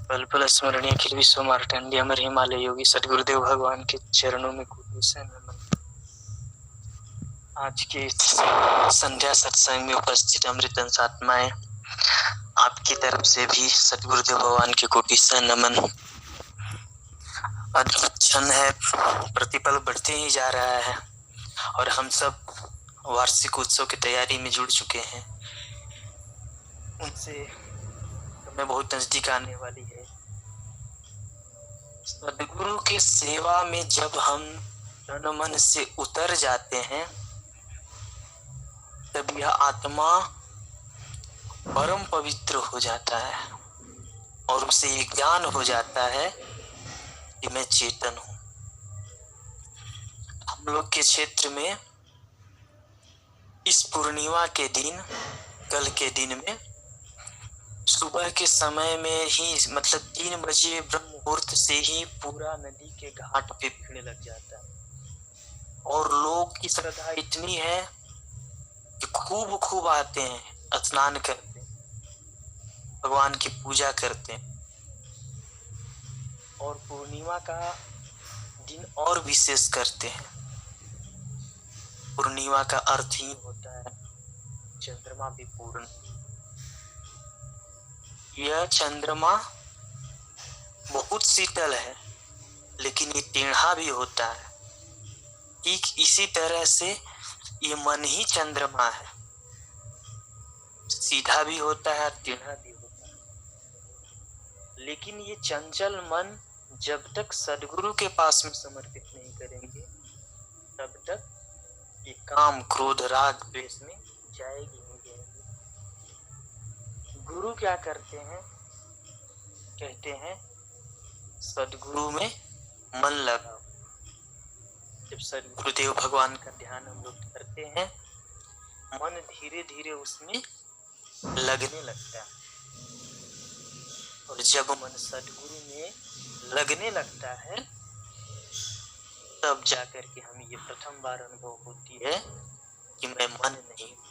पल पल स्मरणीय अखिल विश्व मार्तंड अमर हिमालय योगी सदगुरुदेव भगवान के चरणों में कोटि से नमन। आज के इस संध्या सत्संग में उपस्थित अमृत अंश आत्माएं, आपकी तरफ से भी सदगुरुदेव भगवान के कोटि से नमन। अद्भुत क्षण है, प्रतिपल बढ़ते ही जा रहा है और हम सब वार्षिक उत्सव की तैयारी में जुड़ चुके हैं। उनसे हमें बहुत नजदीक आने वाली है। सदगुरु के सेवा में जब हम तन मन से उतर जाते हैं, तब यह आत्मा परम पवित्र हो जाता है और उसे ये ज्ञान हो जाता है कि मैं चेतन हूं। हम लोग के क्षेत्र में इस पूर्णिमा के दिन, कल के दिन में सुबह के समय में ही मतलब 3 बजे ब्रह्म मुहूर्त से ही पूरा नदी के घाट पे भीड़ लग जाता है और लोग की श्रद्धा इतनी है कि खूब आते हैं, स्नान करते हैं, भगवान की पूजा करते हैं। और पूर्णिमा का दिन और विशेष करते हैं। पूर्णिमा का अर्थ ही होता है चंद्रमा भी पूर्ण। यह चंद्रमा बहुत शीतल है, लेकिन ये टेढ़ा भी होता है। ठीक इसी तरह से ये मन ही चंद्रमा है, सीधा भी होता है, टेढ़ा भी होता है। लेकिन ये चंचल मन जब तक सदगुरु के पास में समर्पित नहीं करेंगे, तब तक ये काम क्रोध राग द्वेष में जाएगी नहीं जाएगी। गुरु क्या करते हैं? कहते हैं सदगुरु में मन लगाओ। जब सदगुरुदेव भगवान का ध्यान हम लोग करते हैं, मन धीरे धीरे उसमें लगने लगता है और जब मन सदगुरु में लगने लगता है, तब जाकर के हमें ये प्रथम बार अनुभव होती है कि मैं मन नहीं हूं।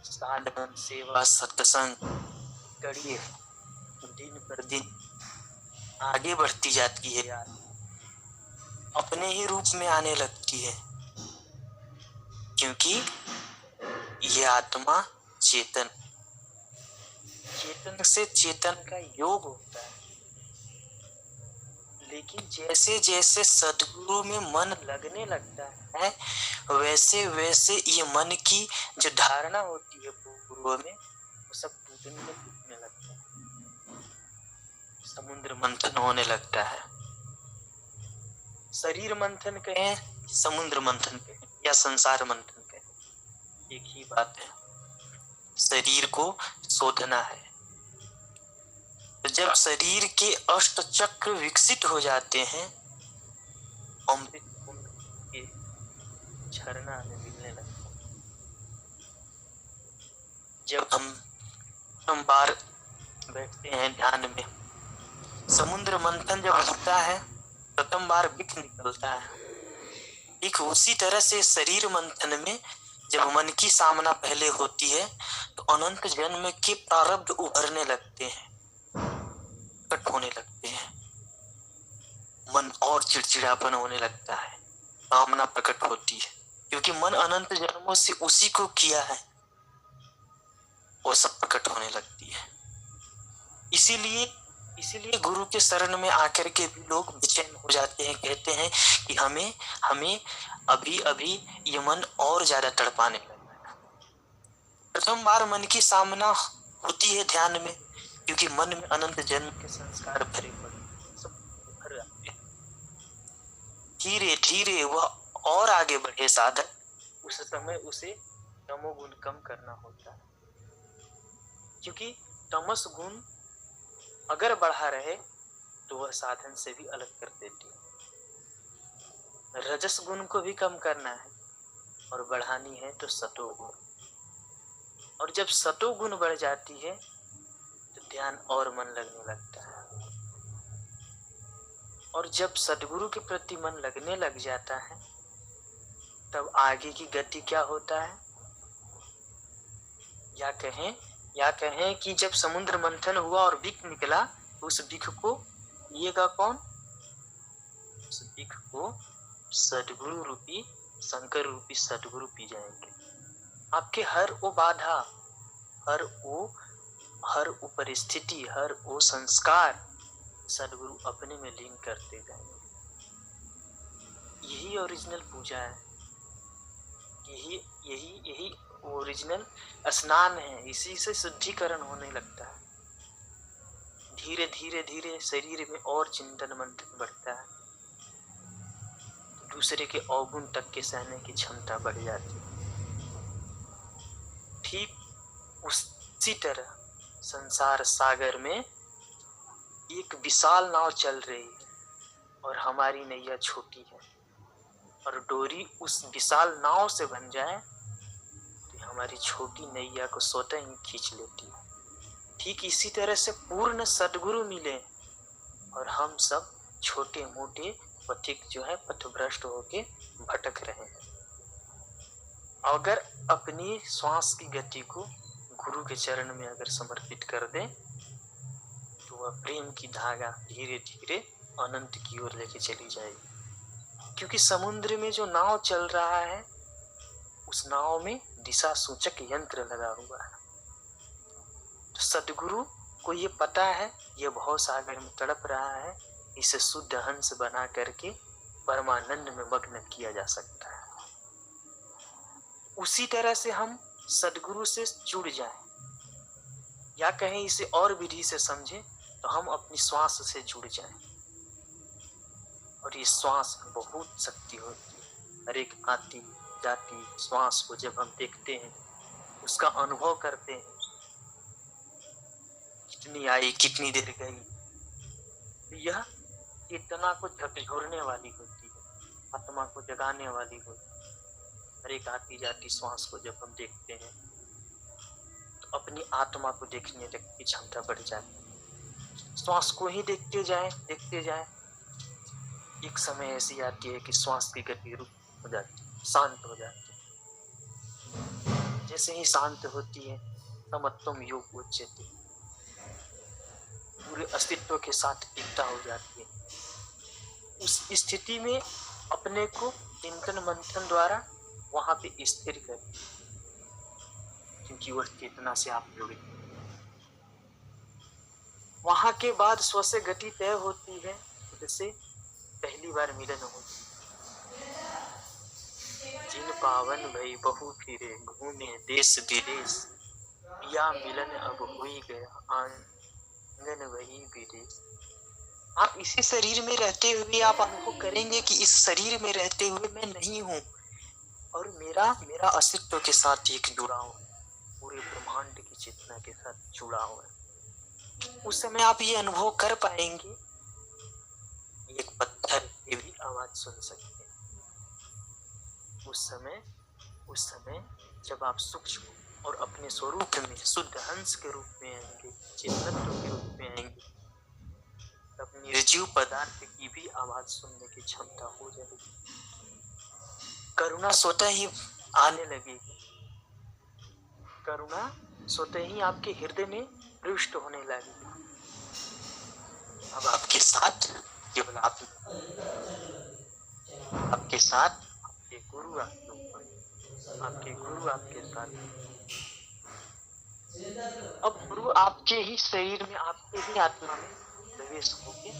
साधन सेवा सत्संग करिए, दिन पर दिन आगे बढ़ती जाती है यार, अपने ही रूप में आने लगती है, क्योंकि ये आत्मा चेतन से चेतन का योग होता है। लेकिन जैसे जैसे सदगुरु में मन लगने लगता है, वैसे वैसे ये मन की जो धारणा होती है पूर्व में, वो सब टूटने लगता है, समुद्र मंथन होने लगता है। शरीर मंथन कहें, समुद्र मंथन कहें या संसार मंथन कहें, एक ही बात है। शरीर को शोधना है। तो जब शरीर के अष्ट चक्र विकसित हो जाते हैं, अमृत कुंड के झरना में मिलने लगता है। जब हम बार बैठते हैं ध्यान में, समुद्र मंथन जब होता है, प्रथम बार विख निकलता है। एक उसी तरह से शरीर मंथन में जब मन की सामना पहले होती है, तो अनंत जन्म के प्रारब्ध उभरने लगते हैं, प्रकट होने लगते हैं। मन और चिड़चिड़ापन होने लगता है, कामना प्रकट होती है, क्योंकि मन अनंत जन्मों से उसी को किया है, वो सब प्रकट होने लगती है। इसीलिए गुरु के शरण में आकर के भी लोग बेचैन हो जाते हैं, कहते हैं कि हमें अभी अभी ये मन और ज्यादा तड़पाने लगा है। प्रथम बार मन की सामना होती है ध्यान में, क्योंकि मन में अनंत जन्म के संस्कार भरे पड़े, सब भर आते हैं। धीरे धीरे वह और आगे बढ़े साधक, उस समय उसे तमोगुण कम करना होता है, क्योंकि तमस गुण अगर बढ़ा रहे तो वह साधन से भी अलग कर देती है। रजस गुण को भी कम करना है और बढ़ानी है तो सतोगुण। और जब सतोगुण बढ़ जाती है तो ध्यान और मन लगने लगता है। और जब सदगुरु के प्रति मन लगने लग जाता है, तब आगे की गति क्या होता है? या कहें कि जब समुद्र मंथन हुआ और बिख निकला तो उस बिख को पिएगा कौन? उस बिख को सद्गुरु रूपी, शंकर रूपी सद्गुरु पी जाएंगे। आपके हर वो बाधा, हर वो परिस्थिति, हर वो संस्कार सद्गुरु अपने में लीन करते जाएंगे। यही ओरिजिनल पूजा है, यही ओरिजिनल स्नान है। इसी से शुद्धिकरण होने लगता है। धीरे धीरे धीरे शरीर में और चिंतन मंथन बढ़ता है, दूसरे के अवगुण तक के सहने की क्षमता बढ़ जाती है। ठीक उसी तरह संसार सागर में एक विशाल नाव चल रही है और हमारी नैया छोटी है, और डोरी उस विशाल नाव से बन जाए तो हमारी छोटी नैया को स्वतः ही खींच लेती है। ठीक इसी तरह से पूर्ण सद्गुरु मिले और हम सब छोटे मोटे पथिक जो है पथभ्रष्ट होके भटक रहे हैं। अगर अपनी श्वास की गति को गुरु के चरण में अगर समर्पित कर दें तो वह प्रेम की धागा धीरे धीरे अनंत की ओर लेके चली जाएगी। क्योंकि समुद्र में जो नाव चल रहा है उस नाव में दिशा सूचक यंत्र लगा हुआ है। तो सद्गुरु को ये पता है ये भव सागर में तड़प रहा है, इसे शुद्ध हंस बना करके परमानंद में मग्न किया जा सकता है। उसी तरह से हम सद्गुरु से जुड़ जाएं, या कहें इसे और विधि से समझें तो हम अपनी श्वास से जुड़ जाएं। और ये श्वास में बहुत शक्ति होती है। हर एक आती जाती श्वास को जब हम देखते हैं, उसका अनुभव करते हैं, कितनी आई कितनी देर गई, यह चेतना को झकझोरने वाली होती है, आत्मा को जगाने वाली होती है। हर एक आती जाती श्वास को जब हम देखते हैं तो अपनी आत्मा को देखने की क्षमता बढ़ जाती है। श्वास को ही देखते जाएं, एक समय ऐसी आती है कि श्वास की गति रुक हो जाती है, शांत हो जाती है। जैसे ही शांत होती है समत्वम योग उच्यते, पूरे अस्तित्व के साथ एकता हो जाती है। उस स्थिति में अपने को चिंतन मंथन द्वारा वहां पे स्थिर करें, क्योंकि वह चेतना से आप जुड़े। वहां के बाद स्व से गति तय होती है, जैसे पहली बार मिलन होती है। जिन पावन भई बहु फिरे घूमे देश विदेश, या मिलन अब हुई गया आंगन वही विदेश। आप इसी शरीर में रहते हुए आप अनुभव करेंगे कि इस शरीर में रहते हुए मैं नहीं हूँ और मेरा अस्तित्व के साथ एक जुड़ाव है, पूरे ब्रह्मांड की चेतना के साथ जुड़ाव है। उस समय आप ये अनुभव कर पाएंगे, एक पत्थर की भी आवाज सुन सकते हैं। उस समय जब आप सूक्ष्म और अपने स्वरूप में शुद्ध हंस के रूप में आएंगे, चेतनत्व के रूप में आएंगे, तब निर्जीव पदार्थ की भी आवाज सुनने की क्षमता हो जाएगी। करुणा स्वतः ही आने लगेगी, करुणा स्वतः ही आपके हृदय में प्रविष्ट होने लगेगी। अब आपके साथ केवल आपके साथ आपके गुरु आपके ऊपर, आपके गुरु आपके साथ। अब गुरु आपके ही शरीर में, आपके ही आत्मा में प्रवेश होकर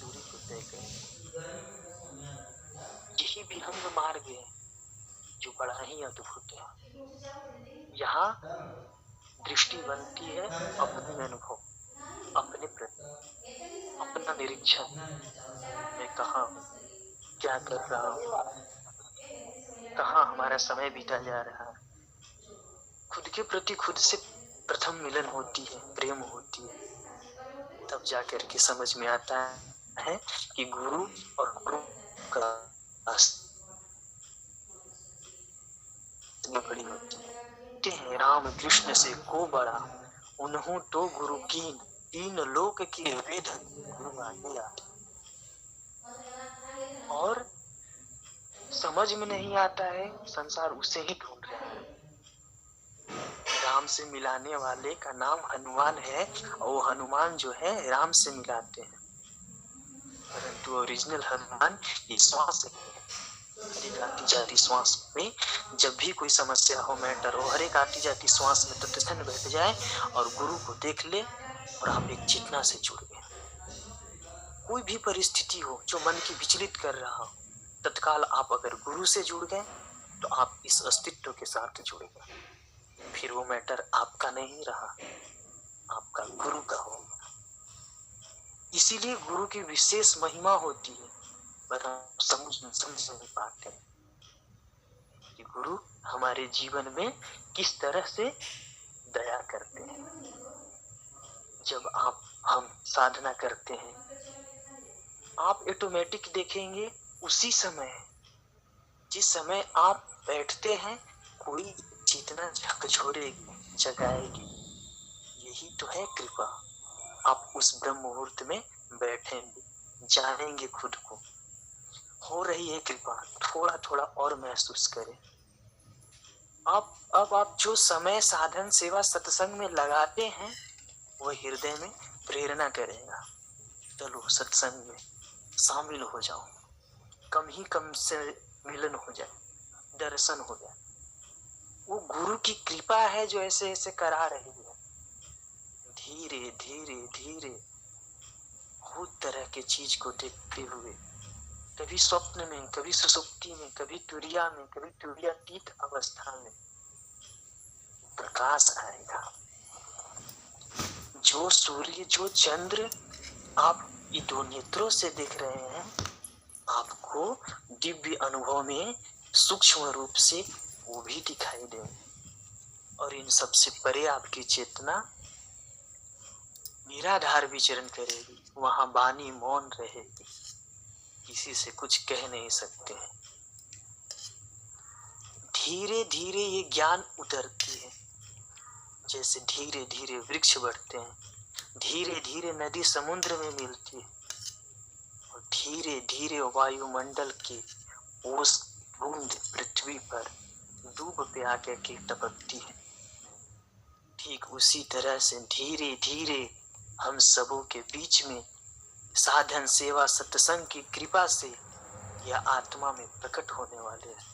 दूरी को तय करें। यही विहंग मार्ग है जो बड़ा ही अद्भुत है। यहाँ दृष्टि बनती है अपने अनुभव, अपने प्रति, अपना निरीक्षण, मैं कहाँ हूँ, क्या कर रहा हूँ, कहाँ हमारा समय बीता जा रहा है। खुद के प्रति खुद से प्रथम मिलन होती है, प्रेम होती है, तब जाकर के समझ में आता है कि गुरु और गुरु का बड़ी होती है। राम कृष्ण से को बड़ा उन्हों तो गुरु कीन, तीन लोक की वेद गुरु आज्ञा। और समझ में नहीं आता है, संसार उसे ही ढूंढ रहा है। से मिलाने वाले का नाम हनुमान है, और वो हनुमान जो है राम से मिलाते हैं, परंतु ओरिजिनल हनुमान ये श्वास है। हर एक आती जाती श्वास में जब भी कोई समस्या हो, मैटर हो, हर एक आती जाती श्वास में तत्क्षण बैठ जाए और गुरु को देख ले, और आप एक चेतना से जुड़ गए। कोई भी परिस्थिति हो जो मन की विचलित कर रहा हो, तत्काल आप अगर गुरु से जुड़ गए तो आप इस अस्तित्व के साथ जुड़ गए। फिर वो मैटर आपका नहीं रहा, आपका गुरु का होगा। इसीलिए गुरु की विशेष महिमा होती है, पर हम समझ नहीं पाते कि गुरु हमारे जीवन में किस तरह से दया करते हैं। जब हम साधना करते हैं, आप ऑटोमेटिक देखेंगे उसी समय, जिस समय आप बैठते हैं, कोई चेतना झकझोरेगी, जगाएगी। यही तो है कृपा। आप उस ब्रह्म मुहूर्त में बैठेंगे, जानेंगे खुद को, हो रही है कृपा, थोड़ा थोड़ा और महसूस करें। अब आप जो समय साधन सेवा सत्संग में लगाते हैं, वह हृदय में प्रेरणा करेगा, चलो सत्संग में शामिल हो जाओ, कम ही कम से मिलन हो जाए, दर्शन हो जाए। वो गुरु की कृपा है जो ऐसे ऐसे करा रही है। धीरे धीरे धीरे बहुत तरह के चीज को देखते हुए, कभी स्वप्न में, कभी सुसुप्ति में, कभी तुरिया में, कभी तुरियातीत अवस्था में प्रकाश आएगा। जो सूर्य, जो चंद्र आप ये दो नेत्रों से देख रहे हैं, आपको दिव्य अनुभव में सूक्ष्म रूप से वो भी दिखाई देंगे। और इन सबसे परे आपकी चेतना निराधार विचरण करेगी, वहां वाणी मौन रहेगी, किसी से कुछ कह नहीं सकते हैं। धीरे धीरे ये ज्ञान उतरती है, जैसे धीरे धीरे वृक्ष बढ़ते हैं, धीरे धीरे नदी समुद्र में मिलती है, और धीरे धीरे वायुमंडल की ओस बूंद पृथ्वी पर डूब पे आके के टपकती है। ठीक उसी तरह से धीरे धीरे हम सबों के बीच में साधन सेवा सत्संग की कृपा से यह आत्मा में प्रकट होने वाले हैं।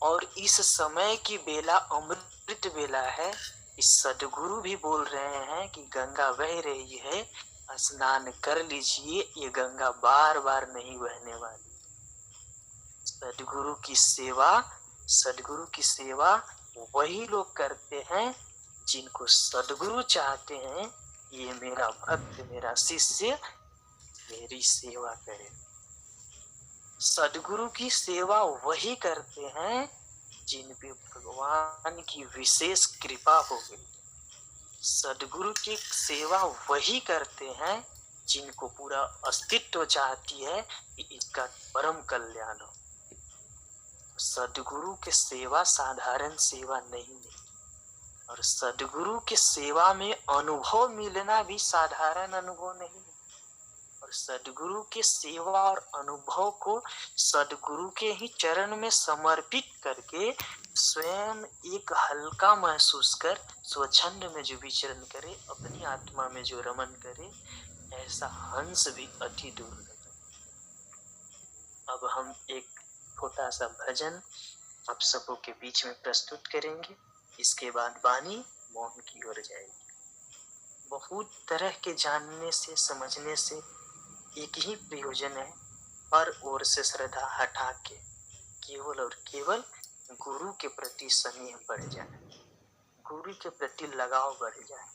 और इस समय की बेला अमृत बेला है। इस सदगुरु भी बोल रहे हैं कि गंगा बह रही है, स्नान कर लीजिए, ये गंगा बार बार नहीं बहने वाली। सदगुरु की सेवा वही लोग करते हैं जिनको सदगुरु चाहते हैं ये मेरा भक्त, मेरा शिष्य मेरी सेवा करे। सदगुरु की सेवा वही करते हैं जिन पे भगवान की विशेष कृपा हो गई। सदगुरु की सेवा वही करते हैं जिनको पूरा अस्तित्व चाहती है कि इसका परम कल्याण हो। सदगुरु की सेवा साधारण सेवा नहीं है, और सदगुरु की सेवा में अनुभव मिलना भी साधारण अनुभव नहीं है। और सदगुरु की सेवा और अनुभव को सदगुरु के ही चरण में समर्पित करके स्वयं एक हल्का महसूस कर स्वच्छंद में जो विचरण करे, अपनी आत्मा में जो रमन करे, ऐसा हंस भी अति दुर्लभ है। अब हम एक छोटा सा भजन आप सबों के बीच में प्रस्तुत करेंगे, इसके बाद वाणी मौन की ओर जाएगी। बहुत तरह के जानने से, समझने से एक ही प्रयोजन है, हर ओर से श्रद्धा हटा के केवल और केवल गुरु के प्रति स्नेह बढ़ जाए, गुरु के प्रति लगाव बढ़ जाए,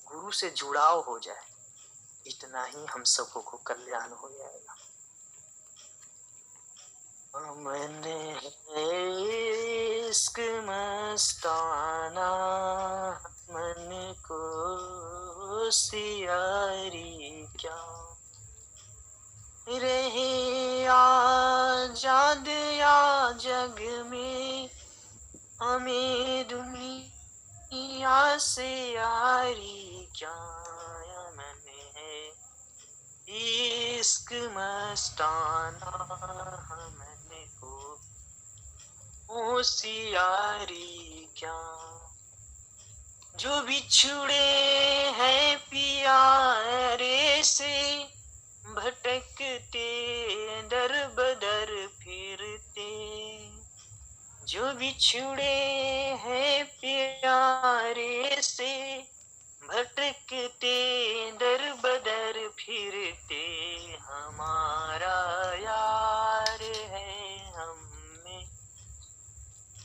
गुरु से जुड़ाव हो जाए, इतना ही हम सबों को कल्याण हो जाएगा। मैंने इश्क मस्ताना मन को सियारी क्या रहे आजाद या जग में, हमें दुनिया से यारी क्या। मैंने है इश्क मस्ताना मन को होशियारी क्या। जो बिछुड़े हैं पिया रे से, भटकते दर बदर फिरते। जो बिछुड़े हैं प्यारे से, भटकते दर बदर फिरते। हमारा यार है हम में,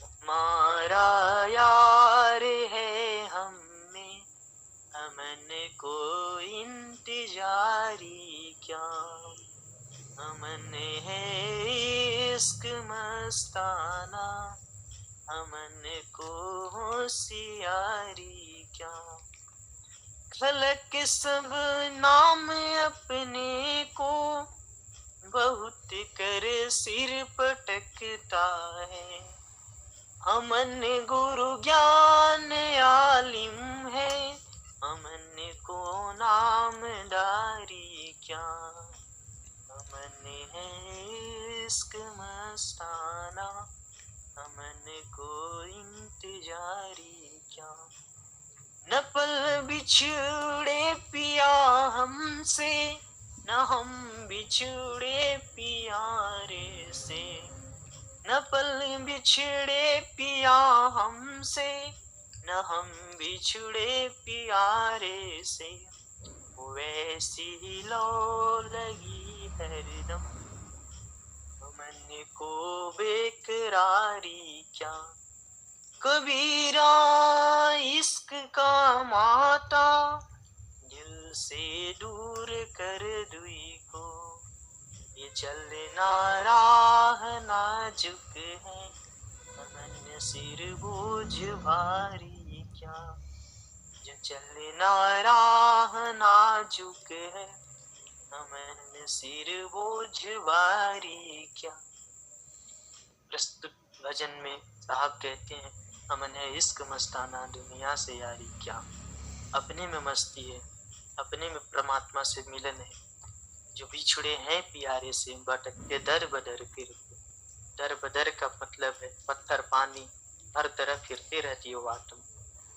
हमारा यार है हम में, अमन को इंतजारी क्या। अमन है इश्क मस्ताना, अमन को होशियारी क्या। खलक सब नाम अपने को, बहुत कर सिर पटकता है। अमन गुरु ज्ञान आलिम है, अमन को नामदारी क्या। अमन है इश्क मस्ताना, अमन को इंतजारी क्या। न पल बिछड़े पिया हमसे, न हम बिछड़े पिया रे से। न पल बिछड़े पिया हमसे, न हम बिछड़े पिया रे से। वैसी ही लो लगी हरदम, मन को बेकरारी क्या। कबीरा इश्क का माता, दिल से दूर कर दुई को। ये चलना राह नाजुक है, अमन सिर बोझ भारी क्या। जो चलना राह नाजुक है, अमन सिर बोझ भारी क्या। प्रस्तुत भजन में साहब कहते हैं, अमन है इश्क मस्ताना, दुनिया से यारी क्या। अपने में मस्ती है, अपने में परमात्मा से मिलन है। जो बिछड़े हैं प्यारे से, भटकते दर बदर फिरते। दर बदर का मतलब है पत्थर पानी, हर तरफ फिरते रहती हो तुम।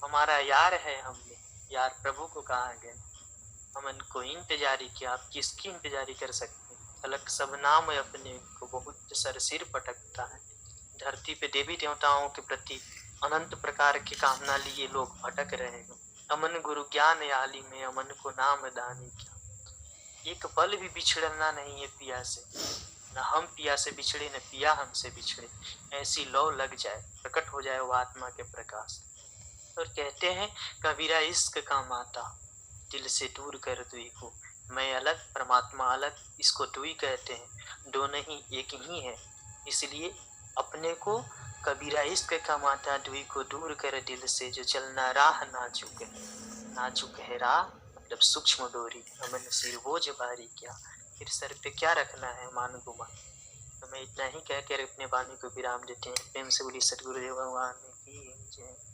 हमारा यार है हमने, यार प्रभु को कहा गया। अमन को इंतजारी किया, आप किसकी इंतजारी कर सकते हैं। खलक सब नाम अपने को, बहुत सर सिर पटकता है। धरती पे देवी देवताओं के प्रति अनंत प्रकार की कामना लिए लोग भटक रहे हैं। अमन गुरु ज्ञान आली में, अमन को नाम दानी क्या। एक पल भी बिछड़ना नहीं है पिया से, न हम पिया से बिछड़े न पिया हमसे बिछड़े। ऐसी लौ लग जाए, प्रकट हो जाए वो आत्मा के प्रकाश। और कहते हैं कबीरा इश्क का माता, दिल से दूर कर दुई को। मैं अलग परमात्मा अलग, इसको दुई कहते हैं। दो नहीं एक ही है, इसलिए अपने को कबीरा इश्क का माता, दुई को दूर कर दिल से। जो चलना राह नाजुक है, नाजुक है राह मतलब सूक्ष्म डोरी, अमन सिर बोझ भारी क्या। फिर सर पे क्या रखना है मान गुमा। तो मैं इतना ही कहकर अपने वाणी को विराम देते हैं। प्रेम से बोली सतगुरुदेव भगवान की जय।